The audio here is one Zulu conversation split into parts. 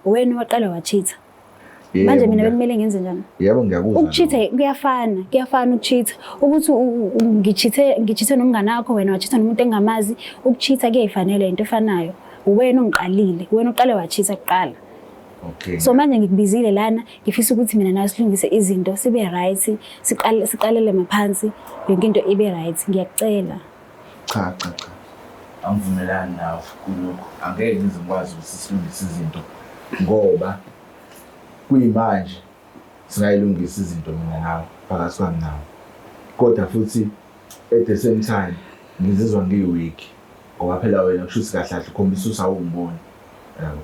wena waqala wa-cheat. Manje mina bekumele ngenze njani? Yebo ngiyakuzwa. Ukucheat kuyafana ukucheat. Ukuthi ngicheat nomngane wakho wena wa-cheat nomuntu engamazi, ukucheat kuyayifanele into efanayo. Uwena ongiqalile, wena oqale wa-cheat kuqala. Okay. So manje ngikubizile lana, ngifisa ukuthi mina nawe silungise izinto sibe right, siqalele maphansi, yonke into ibe right. Ngiyakucela. Cha. Angivumelani nawe kulokho. Angeke ngize ngikwazi ukuthi silungise izinto ngoba kuyimanje singayilungisa izinto mina nawe phakathi kwami nawe. Kodwa futhi at the same time ngizizwa ngiweak ngoba phela wena kushuthi kahle kahle ukhombisa usawumboni. Yabo.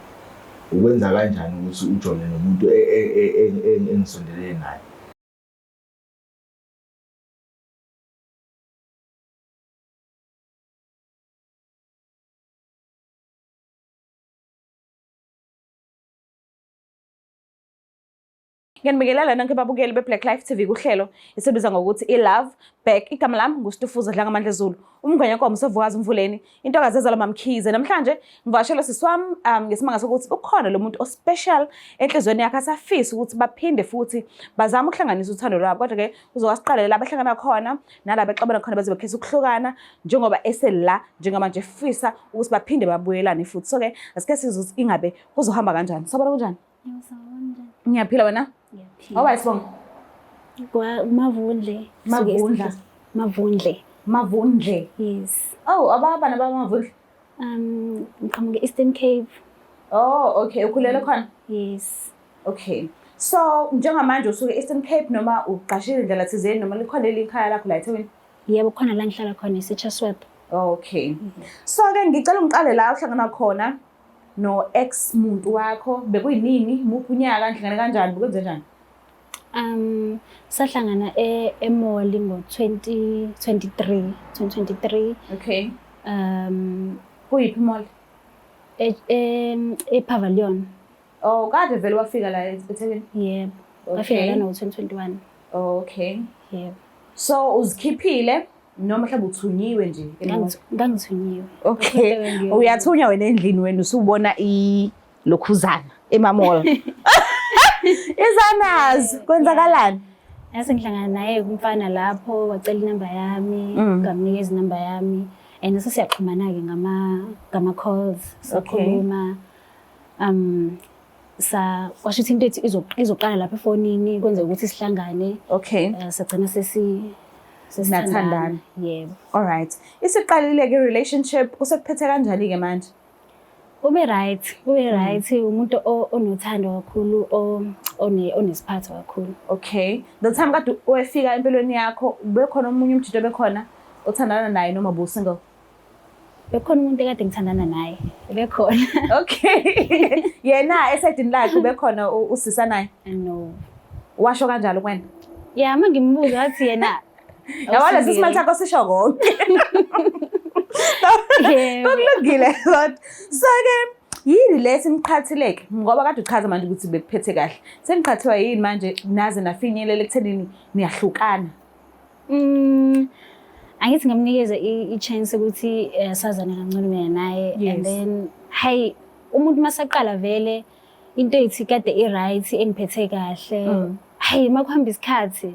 Ukwenza kanjani ukuthi ujole nomuntu engisondelene naye? Ngiyanibingelela lana nkebabukeli beBlack Life TV kuhlelo esibiza ngokuthi iLove Back. Igama lami nguStufuza Dlangamandla Zulu. Umngane wakho umsevukazi Mvuleni. Intokazi ezalwa Mamkhize. Namhlanje ngivashela siswami ngesimanga sokuthi ukhona lo muntu ospecial enhlizweni yakhe asafisa ukuthi baphinde futhi bazama ukuhlanganisa uthando lwabo. Kodwa ke uzowasiqalela la bahlangana khona nalabo exabana khona baze bakhetha ukuhlukana njengoba esela njengamanje efisa ukuthi baphinde babuyelane futhi. So ke asike sizwe ukuthi ingabe kuzohamba kanjani. Sabona kanjani? Ngiyaphila wena? Ngiyaphila. Awuba isibongo? Mavundle. Yes. Oh, ababa nabamavundle. Ngiqhamuke Eastern Cape. Oh, okay. Ukhulela khona? Yes. Okay. So, njengamanje usuke Eastern Cape noma uqashile indlela thizeni noma likhona ekhaya lakho la eThekwini? Yebo, khona la ngihlala khona eSechatsworth. Okay. So ke ngicela ungiqale la uhlangana khona no ex muntu wakho bekuyinini muphi unyaka nihlangane kanjani bekwenze njani? Sahlangana eMall ngo-2023. Okay. Kuyiphi mall? ePavilion. Oh, kade vele wafika la eThekwini? Yebo. Wafika la no-2021. Okay. Yebo. So uzikhiphile noma mhlawumbe uthunyiwe nje eMall? Ngangithunyiwe. Okay. Uyathunya wena endlini wena usubona lokhuzana emamall. Izanazi kwenzakalani? Yase ngihlangana naye umfana lapho wacela inamba yami, ngamnikeza inamba yami. And sesiyaxhumana ke ngama calls, sakhuluma. Kwasho into ethi izoqala lapha efonini kwenze ukuthi sihlangane. Okay. Sagcina sesithandana. Yebo. All right. Isiqalile ke relationship kusekuphethe kanjani ke manje? Ube right. Umuntu onothando kakhulu, onesiphatho kakhulu. Okay. The time kade wefika empilweni yakho, bekhona omunye umjito bekhona othandana naye noma bu-single? Bekhona umuntu ekade ngithandana naye. Bekhona. Okay. Yena esidini lakhe bekhona usisa naye? No. Washo kanjalo kwena? Yeah, mangimbuza wathi yena. Yabona sisimali sakho sisho konke. Kulungile kodwa. So ke yini lesiniqhathileke ngoba kade uchaza manje ukuthi bekuphethe kahle. Seniqhathiwa yini manje naze nafinyelela ekuthenini niyahlukana? Angithi ngamnikeza i-chance ukuthi sazane kancane mina naye, and then umuntu masaqala vele into ethi kade i-right engiphethe kahle. Makuhamba isikhathi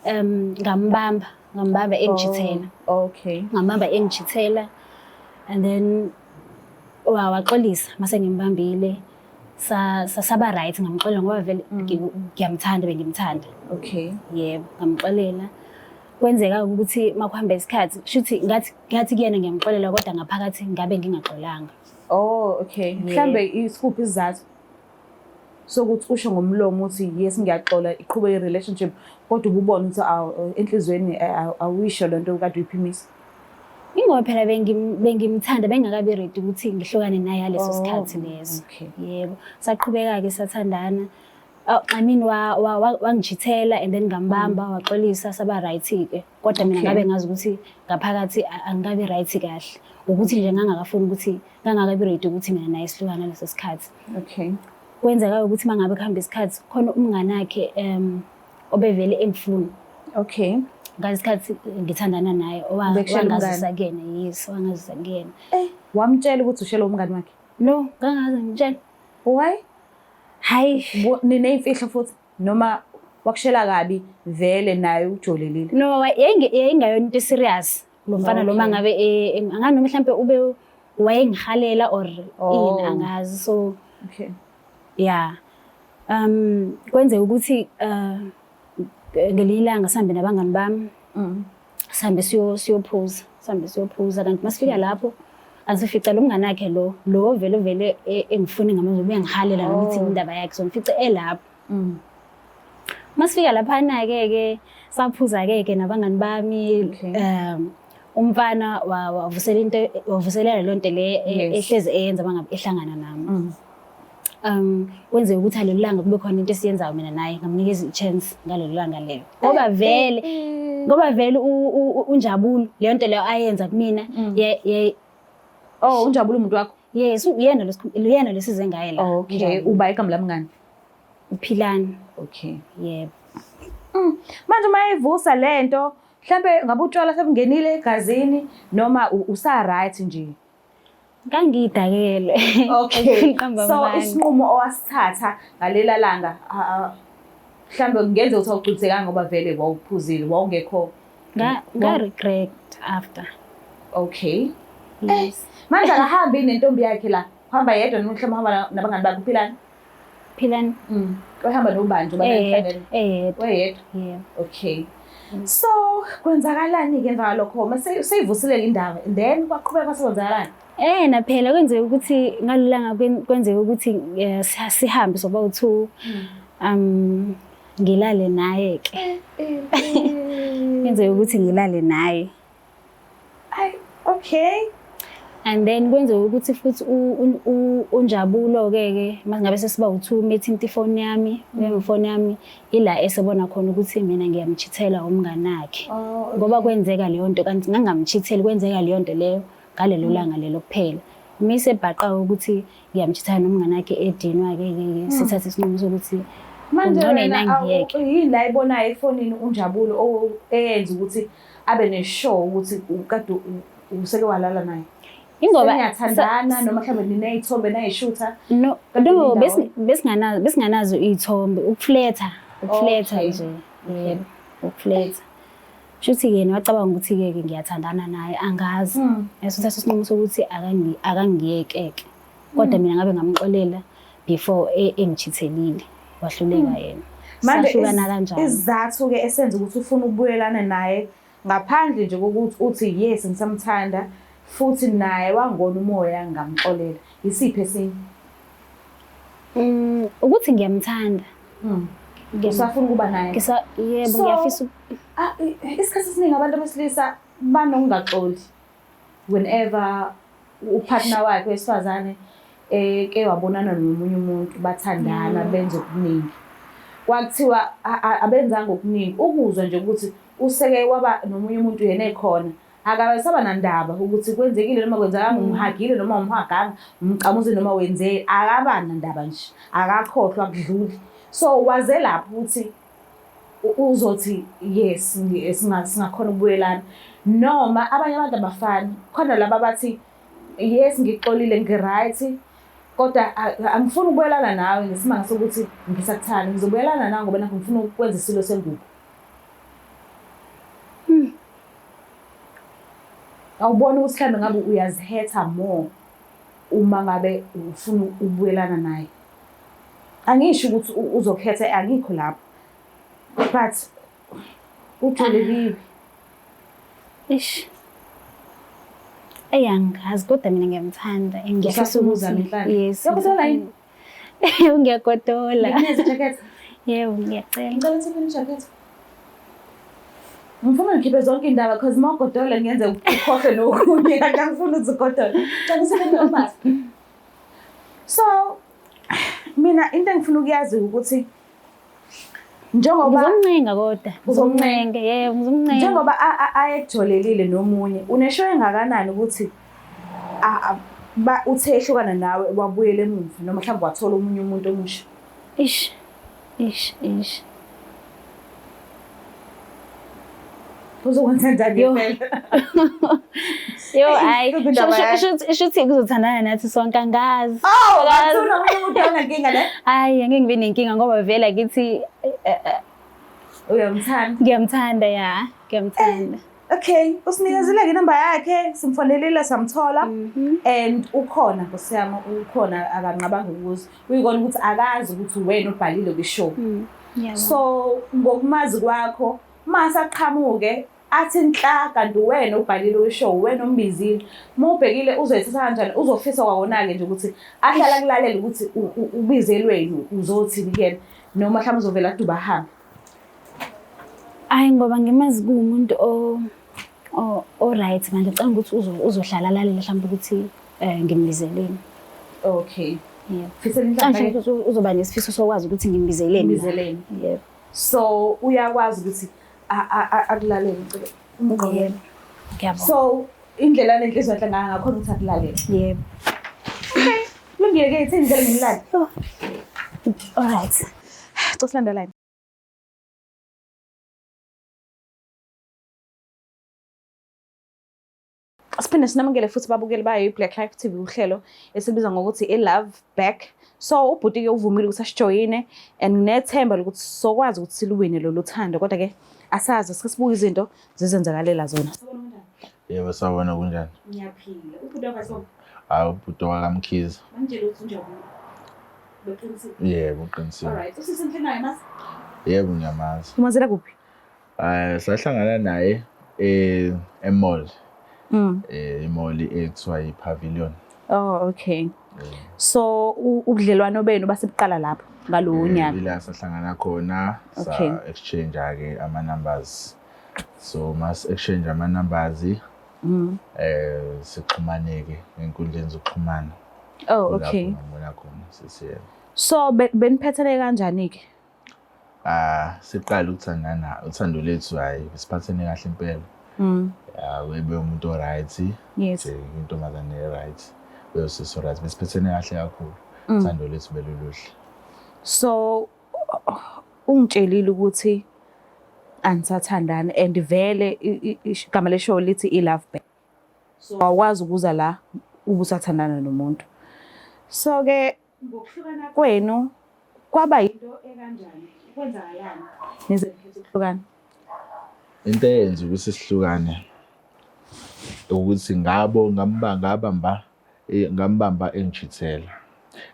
ngambamba engijithela. Okay. Ngambamba engijithela, and then waxolisa mase ngimbambile saba right ngamxolela ngoba vele bengimthanda. Okay. Yebo, ngamxolela. Kwenzeka ukuthi makuhamba isikhathi shuthi ngathi kuyena ngiyamxolela kodwa ngaphakathi ngabe ngingaxolanga. Oh, okay. Mhlambe isikuphi isizathu sokuthi usho ngomlomo uthi yes ngiyaxola iqhubeke i-relationship kodwa ububona ukuthi enhlizweni awisho lento kade uyiphimisa? Ingoba phela bengimthanda bengakabi ready ukuthi ngihlukane naye leso sikhathi leso. Yebo, saqhubeka ke sathandana. I mean wangijithela and then ngambamba waxolisa saba right ke. Kodwa mina ngabe ngazi ukuthi ngaphakathi angikabi right kahle. Ukuthi nje ngangakafuni ukuthi ngangakabi ready ukuthi mina naye sihlukane leso sikhathi. Okay. Kwenzeka ukuthi mangabe kuhamba isikhathi khona umngane wakhe obevele engifuna. Okay. Ngasikhathi ngithandana naye owangazisa kuyena. Yes, wangazisa kuyena. Wamtshela ukuthi ushela umngane wakhe? No, ngangaze ngitshela. Why? Hayi. Nineyimfihlo futhi noma wakushela kabi vele naye ujolelile. No, yayingayona into serious. Lo mfana lo mangabe angani noma mhlambe ube wayengihalela or ini angazi. So Okay. yeah. Kwenze ukuthi ngelinye ilanga sihambe nabangani bami. Sihambe siyophuza. Kanti masifika lapho asifica lo mngane wakhe lo vele engifuni ngamanje uyangihalela noma uthi indaba yakhe so ngifice elapho. Masifika lapha ke saphuza ke nabangani bami umfana wavuselela lonto le ehlezi eyenza bangabe ehlangana nami. Kwenze ukuthi alelo langa kube khona into esiyenzayo mina naye ngamnikeza i-chance ngalelo langa lelo. Ngoba vele unjabulo leyo nto leyo ayenza kumina unjabulo umuntu wakho? Yes, uyena lesize ngaye la. Okay, uba igama lami ngani? Uphilani. Okay. Yebo. Manje mayivusa lento, mhlambe ngabe utshwala sebungenile egazini noma usa right nje? Ngangidakele. Okay. So isinqumo owasithatha ngalela langa mhlambe kungenza ukuthi awucinisekanga ngoba vele wawuphuzile wawungekho nga regret after. Okay. Yes. Manje akahambi nentombi yakhe la. Hamba yedwa noma mhlawumbe hamba nabangani bakhe Uphilani? Philani. Uhamba nobanje Oyedwa. Oyedwa. Yeah. Okay. So kwenzakalani ke emva lokho mase seyivuselele indaba and then kwaqhubeka kwasebenzakalani? Na phela kwenzeka ukuthi ngalulanga kwenzeka ukuthi sihambe soba u2 ngilale naye ke. Kwenzeka ukuthi ngilale naye. Okay. And then kwenzeka ukuthi futhi unjabulo ke ngabe sesiba u2 methinta ifone yami, ifone yami ila esebona khona ukuthi mina ngiyamchithela umngane wakhe. Ngoba kwenzeka leyo nto kanti ngangamchitheli kwenzeka leyo nto leyo ngalelo langa lelo kuphela. Mise bhaqa ukuthi ngiyamchithana nomngane wakhe edinwa ke sithatha isinqumo sokuthi manje yini la ibonayo efonini unjabulo eyenza ukuthi abe neshow ukuthi kade useke walala naye? Ingoba ngiyathandana noma mhlawumbe nineyithombe nayishutha? No, besinganazo iy'thombe ukufletha nje. Yebo, ukufletha. Shuthi yena wacabanga ukuthi ke ngiyathandana naye angazi. Esithatha isinqumo sokuthi akangiyekeke. Kodwa mina ngabe ngamxolela before engichithelile wahluleka yena. Sahlukana kanjalo. Isizathu ke esenza ukuthi ufuna ukubuyelana naye ngaphandle nje kokuthi uthi yes ngisamthanda futhi naye wangona umoya ngamxolela. Isiphi esinye? Ukuthi ngiyamthanda. Usafuna ukuba naye? Yebo ngiyafisa. Isikhathi esiningi abantu besilisa banokungaxoli whenever upartner wakhe wesifazane ke wabonana nomunye umuntu bathandana benza okuningi. Kwakuthiwa abenzanga okuningi ukuzwa nje ukuthi useke waba nomunye umuntu yena ekhona akabesaba nandaba ukuthi kwenzekile noma kwenzakanga umhagile noma umhaganga umqamuzi noma wenze akaba nandaba nje akakhohlwa kudluli. So waze lapho ukuthi uzothi yes singakhona ukubuyelana noma abanye abantu abafani khona laba bathi yes ngixolile ngiright kodwa angifuni ukubuyelana nawe ngesimanga sokuthi ngisakuthanda ngizobuyelana nawe ngoba nakho ngifuna ukwenza isilo sengubo. Awubona ukuthi mhlambe ngabe uyazihetha more uma ngabe ufuna ukubuyelana naye. Angisho ukuthi uzokhetha angikho lapho. But ujolekile. Angazi kodwa mina ngiyamthanda ngiyafisa ukuzama inhlalo. Yes. Yakuzola yini? Ngiyagodola. Ngiyenza jacket. Yebo ngiyacela. Ngicela sifune jacket. Ngifuna ngikhiphe zonke indaba because mawugodola ngiyenze ukhohle nokunye kanti angifuni uzigodola. Ngicela sifune umask. So mina into engifuna ukuyazi ukuthi njengoba ngizomncenga kodwa ngizomncenga yebo ngizomncenga njengoba ayekujolelile nomunye unesho engakanani ukuthi uthe ehlukana nawe wabuyela emuva noma mhlawumbe wathola umunye umuntu omusha? Ish Uzokwenza njani Yo. phela? Yo, hayi, Lokhu indaba yakho. sho ukuthi kuzothandana nathi sonke angazi. Oh, Angazi. wathula umuntu onenkinga le. Hayi, angeke ngibe nenkinga ngoba vele akithi Uyamthanda. ngiyamthanda ya, ngiyamthanda. Okay, usinikezile inamba yakhe, simfonelile samthola and ukhona Nkosi yami, ukhona akanqabanga ukuze. Uyikona ukuthi akazi ukuthi wena obhalile kwishow. Yebo. So ngokumazi kwakho, mase aqhamuke athi nhla kanti wena ubhalile kwishow, wena ombizile. Uma ubhekile uzoyithatha kanjani? Uzofisa kwakona-ke nje ukuthi ahlala kulalela ukuthi ubizelweni uzothini kuyena noma mhlawumbe uzovela aduba ahambe. Hayi ngoba ngimazi kuwumuntu right manje ngicabanga ukuthi uzohlala lalela mhlawumbe ukuthi ngimbizeleni. Okay. Yebo. Fisela Manje inhlanhla ukuthi uzoba nesifiso sokwazi ukuthi ngimbizeleni. Ngimbizeleni. Yebo. So uyakwazi ukuthi akulalele ngicela. Yebo. Ngiyabona. So indlela lenhliziyo enhle ngakhona ukuthi akulalele. Yebo. Lungiyeke ithini indlela ngimlale. All right. Silandelani. Siphinde sinamukele futhi babukeli bayo iBlack Life TV uhlelo esibiza ngokuthi iLove Back. So ubhuti-ke uvumile ukuthi asijoyine and nginethemba lokuthi sokwazi ukuthi siluwine lolu thando kodwa ke asazi sike sibuke izinto zizenzakalela zona. Yebo, sawubona kunjani? Ngiyaphila. Ubhuti wakho Hayi, ubhuti wakaMkhize. manje ukuthi unjani? Beqinisile. Yebo, uqinisile. Alright, usisenhle naye mas. Yebo, ngiyamazi. Umazela kuphi? Sahlangana naye e-mall. I-mall ekuthiwa iPavilion. Oh, okay. So ubudlelwano benu basebuqala lapho ngalowo nyaka. Ila sahlangana khona Okay. sa-exchange-ke ama-numbers. So mas exchange ama-numbers sixhumaneke ey'nkundleni zokuxhumana. Oh, okay. Ngibona khona sesiyena. So beniphethene kanjani-ke? Siqala ukuthandana, uthando lethu hayi siphathene kahle impela. Webe umuntu o-right. Yes. Intombazane e-right. Uyosisi o-right. Besiphethene kahle kakhulu. Uthando lethu beluluhle. So ungitshelile ukuthi anisathandana and vele igama leshow lithi iLove Back. So awukwazi ukuza la ubusathandana nomuntu. So ke ngokuhlukana kwenu kwaba yinto ekanjani? Kwenzakalani? Nize nikhethe ukuhlukana. Into eyenza ukuthi sihlukane ukuthi ngambamba engijithela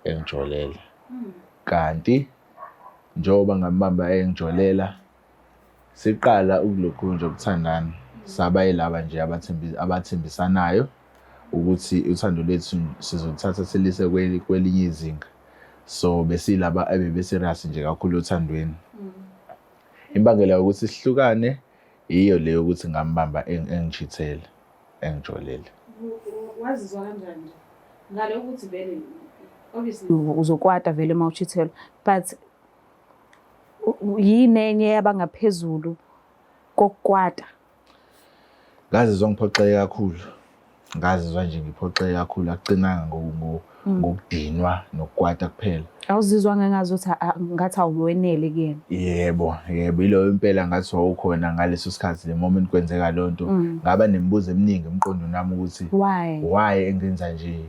engijolela. Kanti njoba ngambamba engijolela siqala ukulokhu nje ukuthandana saba yilaba nje abathembisanayo ukuthi uthando lethu sizothatha silise kwelinye izinga. So besilaba ebebeserious nje kakhulu uthandweni. Imbangela yokuthi sihlukane iyo leyo ukuthi ngambamba engijithela engijolele. Wazizwa kanjani nje? Ngale ukuthi vele obviously uzokwata vele mawuchithela but yini enye yabangaphezulu kokukwata? Ngazizwa ngiphoxeke kakhulu. Ngazizwa nje ngiphoxeke kakhulu akucinanga ngokudinwa nokukwata kuphela. Awuzizwa ngengazuthi ngathi awuwenele kuyena? Yebo, ilo impela ngathi wawukhona ngaleso sikhathi le moment kwenzeka lonto. Ngaba nemibuzo eminingi emqondweni wami ukuthi why engenza nje?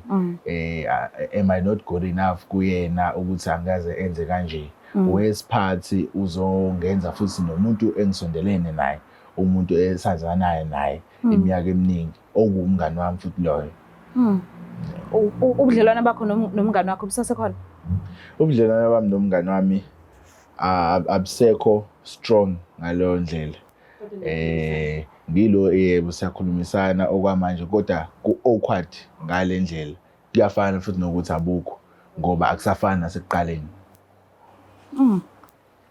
Am I not good enough kuyena ukuthi angaze enze kanje? Wesiphathi uzongenza futhi nomuntu engisondelene naye, umuntu esazanayo naye iminyaka eminingi okuwumngani wami futhi loyo. Ubudlelwane bakho nomngani wakho busasekhona? Ubudlelwane bami nomngani wami abusekho strong ngaleyo ndlela. Ngilo yebo siyakhulumisana okwamanje kodwa ku-awkward ngale ndlela. Kuyafana futhi nokuthi abukho ngoba akusafani nasekuqaleni.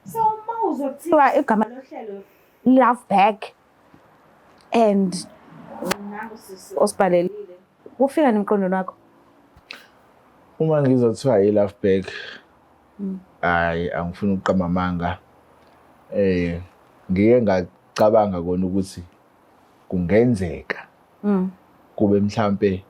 So mawuzothiwa igama lohlelo Love Back and osibhalelile kufika nemqondweni wakho? Uma ngizothiwa iLove Back hayi angifuni ukuqamba amanga. Ngike ngacabanga kona ukuthi kungenzeka kube mhlambe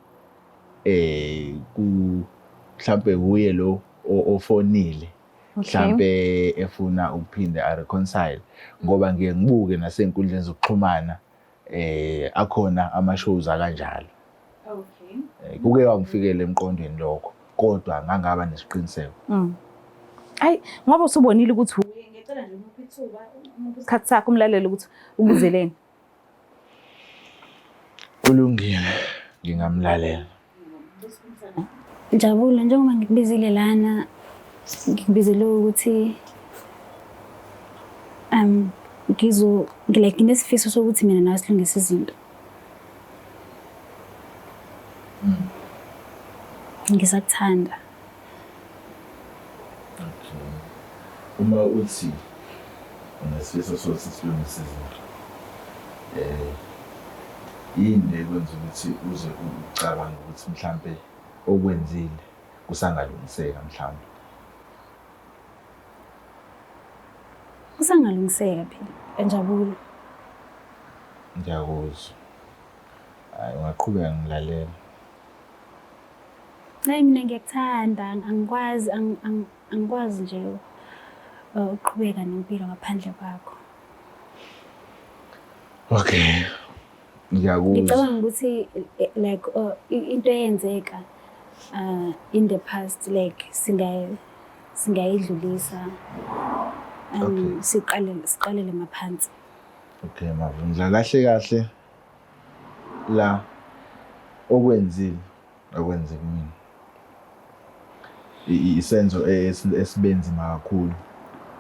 mhlambe kuye lo ofonile mhlambe efuna ukuphinda reconcile ngoba ngiye ngibuke nasey'nkundleni zokuxhumana akhona ama-shows akanjalo. Okay. Kuke wangifikela emqondweni lokho kodwa ngangaba nesiqiniseko. Hayi ngoba usubonile ukuthi uye ngicela nje umuphi ithuba isikhathi sakho umlaleli ukuthi ubuzeleni. Kulungile ngingamlalela. Njabula njengoba ngikubizile lana ngikubizele ukuthi nginesifiso sokuthi mina nawe silungise izinto. Ngisakuthanda. Okay. Uma uthi unesifiso sokuthi silungise izinto. Yini ekwenza ukuthi uze ucabanga ukuthi mhlambe okwenzile kusangalungiseka mhlambe? Kusangalungiseka phela Njabula. Ngiyakuzwa. Hayi ungaqhubeka ngilalela. Hayi mina ngiyakuthanda angikwazi nje uqhubeka nempilo ngaphandle kwakho. Okay. Ngiyakuzwa. Ngicabanga ukuthi like into eyenzeka in the past like singayidlulisa siqalele maphansi. Okay mavundla kahle la okwenze kumina. Isenzo esibenzima kakhulu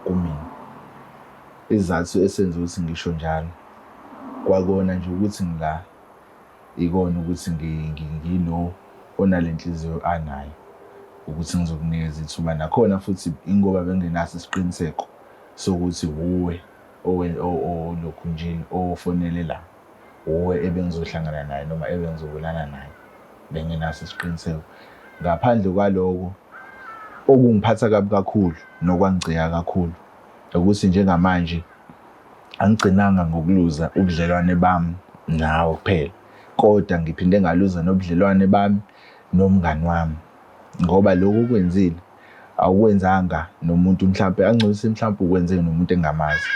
kumina. Izathu esenza ukuthi ngisho njalo kwakona nje ukuthi ngila ikona ukuthi ngilo onalenhliziyo anayo ukuthi ngizokunikeza ithuba nakhona futhi ingoba bengenaso isiqiniseko sokuthi uwe olokhu nje ofonele la uwe ebengizohlangana naye noma ebengizobulana naye bengenaso isiqiniseko. Ngaphandle kwaloko okungiphatha kabi kakhulu nokwangicika kakhulu ukuthi njengamanje angigcinanga ngokuluza ubudlelwane bami nawe kuphela kodwa ngiphinde ngaluza nobudlelwane bami nomngani wami ngoba lokho kwenzile awukwenzanga nomuntu mhlambe angcolise mhlambe ukwenze nomuntu engamazi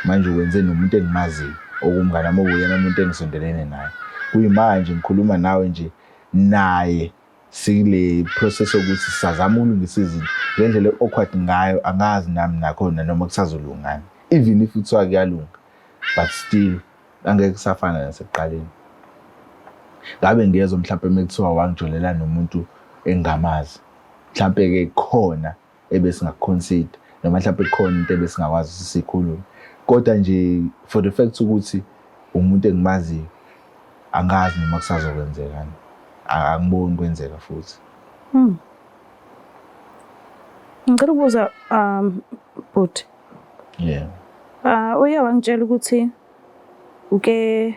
manje ukwenze nomuntu engimaziyo okumngani wami oyena umuntu engisondelene naye kuyimanje ngikhuluma nawe nje naye sile process ukuthi sizama ukulungisa izinto ngendlela okwathi ngayo angazi nami nakhona noma kusazolungana even if uthiwa kuyalunga but still angeke kusafana nasekuqaleni. Ngabe ngiyezwa mhlawumbe mekuthiwa wangijolela nomuntu engamazi mhlawumbe ke khona ebesingakuconsider noma mhlawumbe khona into ebesingakwazi sikhulume kodwa nje for the fact ukuthi umuntu engimaziyo angazi noma kusazokwenzekani angiboni kwenzeka futhi. Ngicela ukubuza but yeah. Uye wangitshela ukuthi uke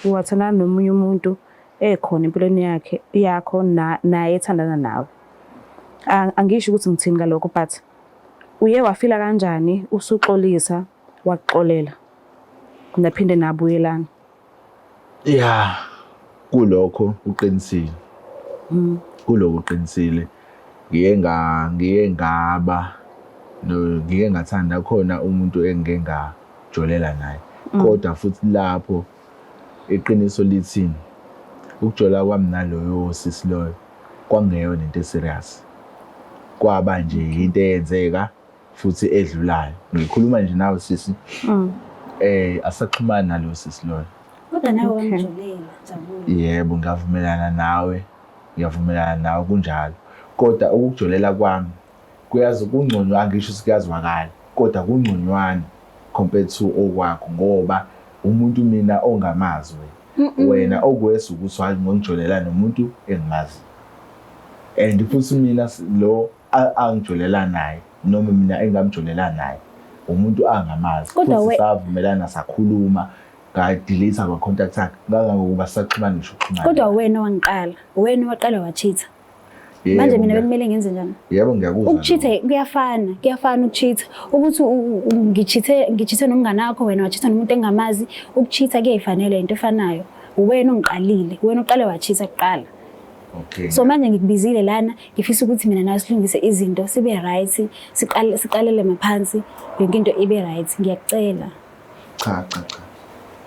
wathandana nomunye umuntu ekhona empilweni yakho naye ethandana nawe. Angisho ukuthi ngithini ngalokho but uye wafila kanjani usuxolisa waxolela naphinde nabuyelana? Yeah. Kulokho uqinisile. Kuloko uqinisile. Ngike ngathanda khona umuntu engeke ngajolela naye. Kodwa futhi lapho iqiniso lithini ukujola kwami naloyo sisi loyo kwangeyona into serious. Kwaba nje into eyenzeka futhi edlulayo. Ngikhuluma nje nawe sisi. Asaxhumana nalo sisi loyo. Kodwa nawe wangijolela Njabula. Yebo ngiyavumelana nawe kunjalo. Kodwa ukujolela kwami kuyazi kungconywana ngisho sikuyazwakala kodwa kungconywana compared to okwakho ngoba umuntu mina ongamazi wena okwesa ukuthi wangijolela nomuntu engimazi. And futhi mina lo angijolela naye noma mina engamjolela naye umuntu angamazi futhi savumelana sakhuluma ngadelete ama contact akhe ngangokuba saxhumana ngisho ukuxhumana. Kodwa wena wena waqala wachitha. Manje mina bekumele ngenze njani? Yebo ngiyakuzwa. Ukuchitha kuyafana ukuchitha. Ukuthi ngichithe nomngane wakho wena wachitha nomuntu engamazi, ukuchitha kuyifanele into efanayo. Wena ongiqalile, wena oqale wachitha kuqala. Okay. So manje ngikubizile lana ngifisa ukuthi mina nawe silungise izinto sibe right, siqalele maphansi yonke into ibe right. Ngiyakucela. Cha.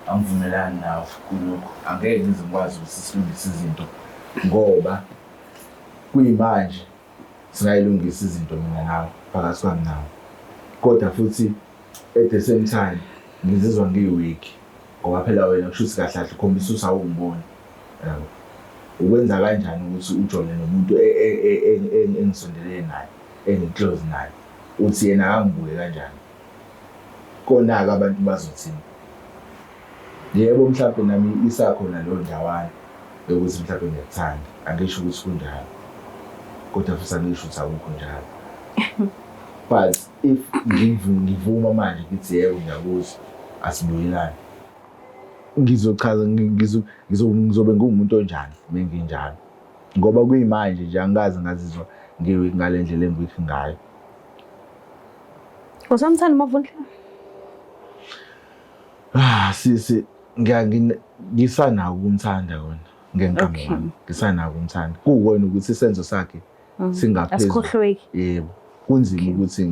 angivumelani nawe kulokho. Angeke ngize ngikwazi ukuthi silungise izinto ngoba kuyimanje singayilungisa izinto mina nawe phakathi kwami nawe. Kodwa futhi at the same time ngizizwa ngiyi-weak ngoba phela wena kushuthi kahle kahle ukhombisa usawungiboni. Yabo. Ukwenza kanjani ukuthi ujole nomuntu engisondelene naye, engiclose naye, uthi yena akangibuke kanjani? Kona-ke abantu bazothini? Yebo mhlawumbe nami isakhona leyo ndawana yokuthi mhlawumbe ngiyakuthanda, angisho ukuthi kunjalo, kodwa futhi angisho ukuthi akukho njalo. But if ngivuma manje ngithi yebo ngiyakuzwa, asibuyelane, ngizochaza ngizobe ngumuntu onjani menginjalo, ngoba kuyimanje nje angikaze ngazizwa ngiweak ngale ndlela engiweak ngayo. Usamthanda Mavundla? Sisi ngisanako ukumthanda wona ngenqondo yami, ngisanako ukumthanda. Kuwona ukuthi isenzo sakhe singaphezulu. Asikhohlweki. Yebo. Kunzima ukuthi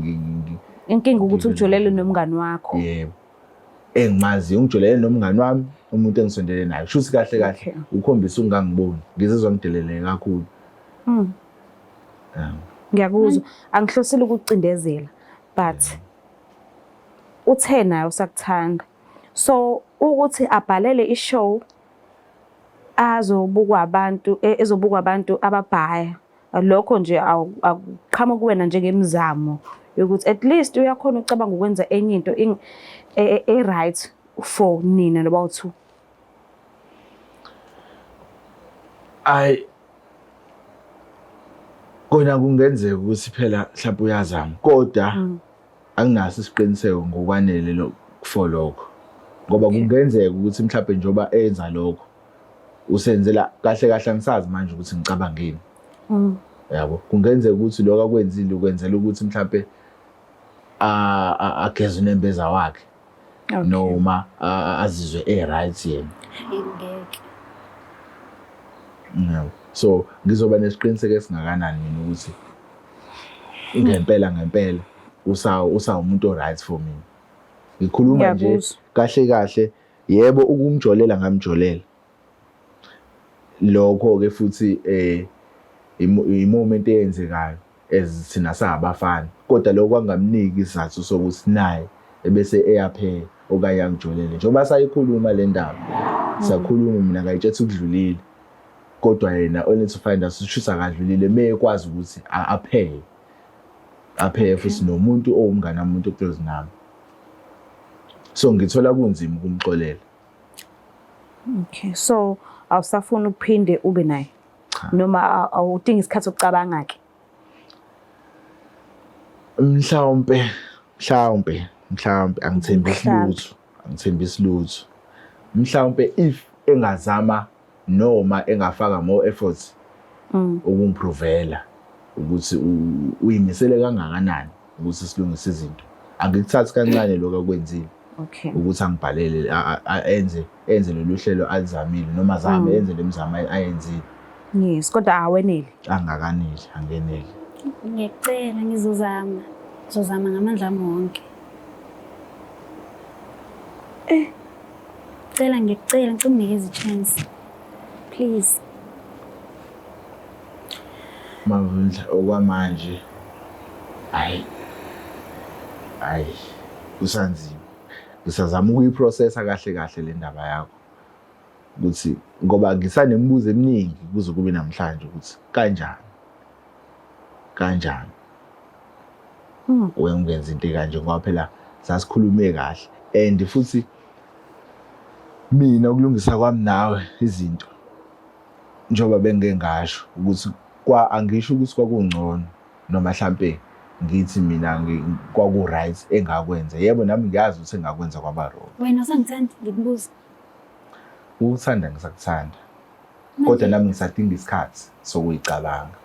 inkinga ukuthi ujolele nomngani wakho. Yebo. Engimazi ungijolele nomngani wami, umuntu engisondelene naye. Shuthi kahle kahle ukhombisa ungangiboni. Ngizizwa ngideleleke kakhulu. Ngiyakuzwa. Angihlosile ukucindezela, but uthe naye usakuthanda. So ukuthi abhalele ishow ezobukwa abantu ababhaya, lokho nje akuqhamuka kuwena njengemizamo yokuthi at least uyakhona ucabanga ukwenza enye into right for nina nabawu2. Kona kungenzeka ukuthi phela mhlawumbe uyazama, kodwa anginaso isiqiniseko ngokwanele for lokho. Ngoba kungenzeka ukuthi mhlawumbe njoba enza lokho usenzela kahle kahle, angisazi manje ukuthi ngicabangeni. Yabo, kungenzeka ukuthi lokho akwenzile ukwenzela ukuthi mhlawumbe ageze unembeza wakhe noma azizwe right yena. Ngeke. So ngizoba nesiqiniseko esingakanani mina ukuthi ngempela umuntu o-right for mina. Ngikhuluma nje kahle kahle, yebo ukumjolela ngamjolela. Lokho-ke futhi i-moment eyenzekayo thina singabafana, kodwa lokho angamniki isizathu sokuthi naye ebese eyaphela okanye angijolele. Njengoba sayikhuluma le ndaba, sakhuluma mina ngayitshela ukudlulile, kodwa yena only to find out ukuthi akadlulile mekwazi ukuthi aphele futhi nomuntu owumngane wami, umuntu oclose nami. So ngithola kunzima ukumxolela. Okay, so awusafuna ukuphinde ube naye noma awudinga isikhathi sokucabanga ke? Mhlawumbe angithembisi lutho. Mhlawumbe if engazama noma engafaka more efforts ukumprovela ukuthi uyimisele kangakanani ukuthi silungise izinto, angikuthathi kancane lokho akwenzile. Okay. Ukuthi angibhalele enze lolu hlelo alizamile noma zame enze lemizamo ayenzile. Yes, kodwa aweneli. Angakaneli, angeneli. Ngiyacela ngizozama ngamandla ami wonke. Ngiyacela ngicimike chance. Please. Mavundla okwamanje kusanzima. Ngisazama ukuyiprocessa kahle kahle le ndaba yakho, ukuthi ngoba ngisanemibuzo eminingi kuze kube namhlanje ukuthi kanjani wengenza into kanje, ngoba phela sasikhulume kahle and futhi mina ukulungisa kwami nawe izinto njoba bengengasho ukuthi angisho ukuthi kwakungcono noma mhlambe ngithi mina kwaku-right engakwenza. Yebo nami ngiyazi ukuthi engakwenza kwaba wrong. Wena usangithanda ngikubuza. Ukuthanda ngisakuthanda, kodwa nami ngisadinga isikhathi sokuyicabanga.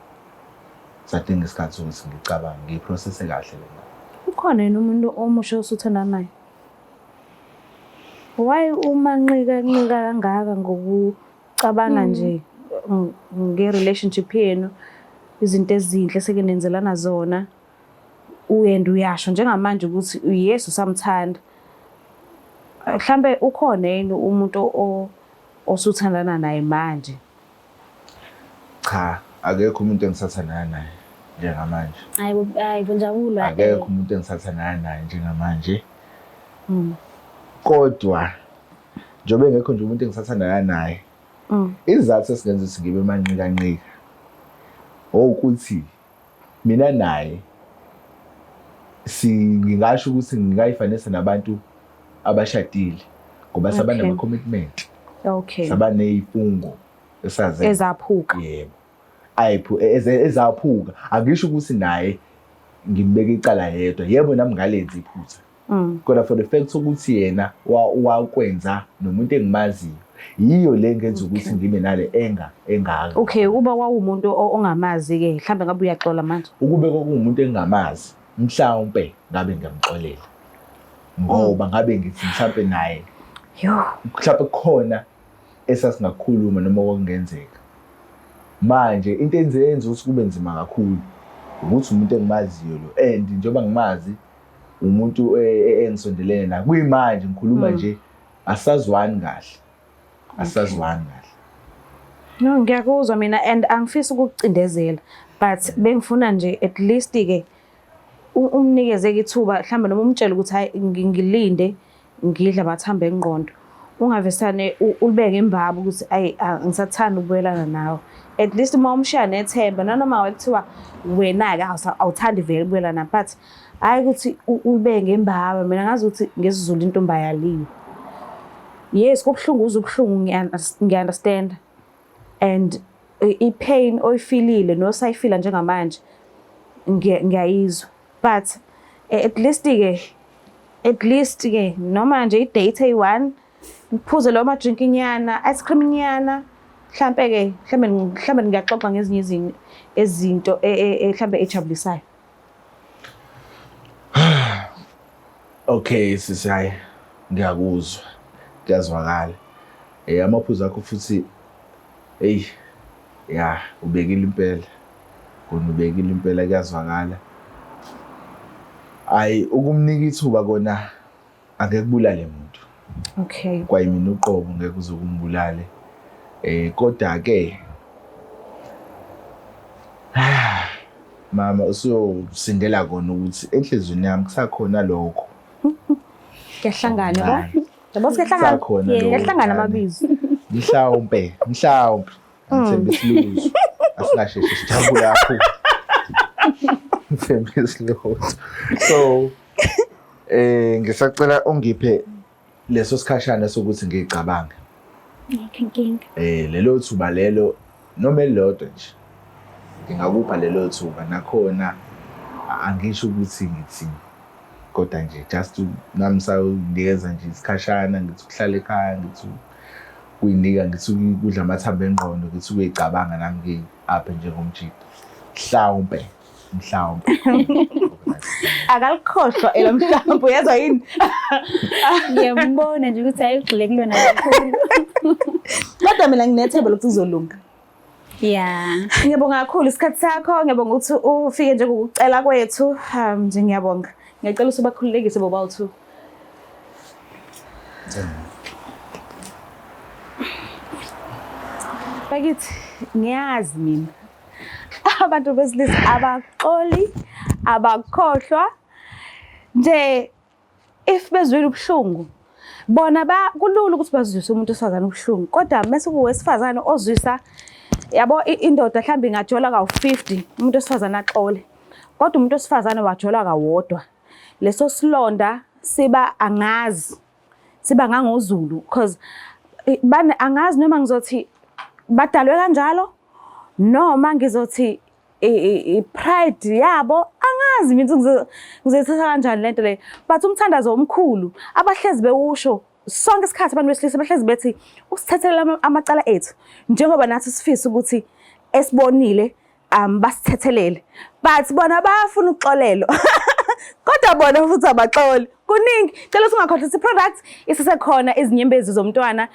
Ngisadinga isikhathi sokuthi ngicabange, ngiyiprocesse kahle lena. Ukhona yini umuntu omusha osuthanda naye? Why umanqika kangaka ngokucabanga nje nge-relationship yenu, izinto ezinhle sekenenzelana zona, uyasho njengamanje ukuthi yes usamthanda, Mhlambe ukhona yini umuntu osuthandana naye manje? Cha, akekho umuntu engisathandana naye njengamanje. Hayi kunjabulwa. Akekho umuntu engisathandana naye njengamanje. Kodwa njobe ngekho nje umuntu engisathandana naye. Izathu esingenza ukuthi ngibe manqikanqika ukuthi mina naye ngingasho ukuthi ngingayifanisa nabantu abashadile ngoba sabanama commitment. Okay. Sabaney'fungo esazenza. Ezaphuka. Yebo. Ezaphuka. Angisho ukuthi naye ngimbeka icala yedwa. Yebo nami ngalenza iphutha. Kodwa for the fact ukuthi yena wakwenza nomuntu engimaziyo. Yiyo le ngenza ukuthi ngibe nale engaka. Okay, uba wawumuntu ongamazi ke mhlambe ngabe uyaxola manje. Ukube kwakuwumuntu engingamazi, mhlawumbe ngabe ngiyamxolela. Ngoba ngabe ngithi mhlawumbe naye mhlawumbe khona esasingakhuluma noma kwakungenzeka. Manje into enzenza ukuthi kube nzima kakhulu ukuthi umuntu engimaziyo lo and njengoba ngimazi umuntu engisondelene naye kuyimanje ngikhuluma nje asazwani kahle. Asazwani kahle. No, ngiyakuzwa mina and angifisi ukukucindezela but bengifuna nje at least ke umnikeze ithuba mhlambe noma umtshela ukuthi hayi ngilinde ngidla amathambo engqondo. Ungavesane ulibeke imbaba ukuthi ayi ngisathanda ukubuyelana nawe. At least uma umshaya nethemba nanoma wakuthiwa wena ke awuthandi vele ukubuyelana but hayi ukuthi ulibeke imbaba. Mina ngazi ukuthi ngesizulu intombi ayaliwe. Yes, kubhlungu uzubhlungu ngiunderstand and ipain oyifilile nosayifila njengamanje ngiyayizwa but at least ke noma nje idate eyi1 ngiphuze lo ma drink inyana ice cream inyana mhlambe ngiyaxoxa ngezinye izinto mhlambe ejabulisayo. Okay sisihayi ngiyakuzwa. Kuyazwakala. Amaphuzu akho futhi ubekile impela. Ubekile impela kuyazwakala. Ukumnika ithuba kona angeke kubulale umuntu. Okay. Kwayimina uqobo ngeke uzokumbulale. Kodwa ke mama usiyosindela kona ukuthi enhlizweni yami kusakhona lokho. Kuyahlangana bo. Yabo kuyahlangana amabizo. Mhlawumbe ngithemba isilungu asingasheshe sijabule kakhulu. Ngithemba isilungu. So ngisacela ungiphe leso sikhashana sokuthi ngicabange. Inkinga. Lelo thuba lelo noma elilodwa nje. Ngingakupha lelo thuba nakhona angisho ukuthi ngithini. Kodwa nje just nami sawunikeza nje isikhashana ngithi ukuhlala ekhaya ngithi kuyinika ngithi ukudla amathambo engqondo ngithi uyicabanga nami apha njengomjito. Mhlawumbe. Akalikhohlwa mhlawumbe uyazwa yini? Ngiyambona nje ukuthi ayigxile kulona kakhulu. Kodwa mina nginethemba lokuthi uzolunga. Ngiyabonga kakhulu isikhathi sakho, ngiyabonga ukuthi ufike nje ngokucela kwethu. Nje ngiyabonga. Ngiyacela ukuthi bakhululekise boba u2. Bakithi ngiyazi mina. Abantu besilisa abaxoli, abakhohlwa. Nje if bezwela ubuhlungu bona kulula ukuthi bazwise umuntu osifazana ubuhlungu. Kodwa mase kuwesifazana ozwisa yabo indoda mhlawumbe ingajola ka50 umuntu osifazana axole. Kodwa umuntu osifazana wajola kawodwa. Leso silonda siba angazi. Siba ngangozulu because angazi noma ngizothi badalwe kanjalo noma ngizothi pride yabo angazi mina ngizothatha kanjani lento le but umthandazo omkhulu abahlezi bewusho sonke isikhathi abantu besilisa bahlezi bethi usithathelela amacala ethu njengoba nathi sifisa ukuthi esibonile basithethelele but bona bayafuna ukuxolelo kodwa bona futhi abaxoli kuningi cela singakhohlisi product isisekhona izinyembezi zomntwana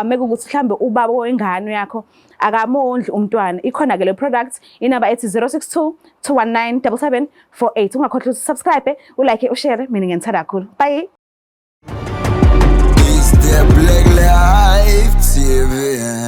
mekukuthi mhlambe ubaba wengane yakho akamondli umntwana ikhona ke le product inamba ethi 062 219 7748 ungakhohlisi subscribe ulike ushare mina ngiyithanda kakhulu bye. Yeah, Black Life TV.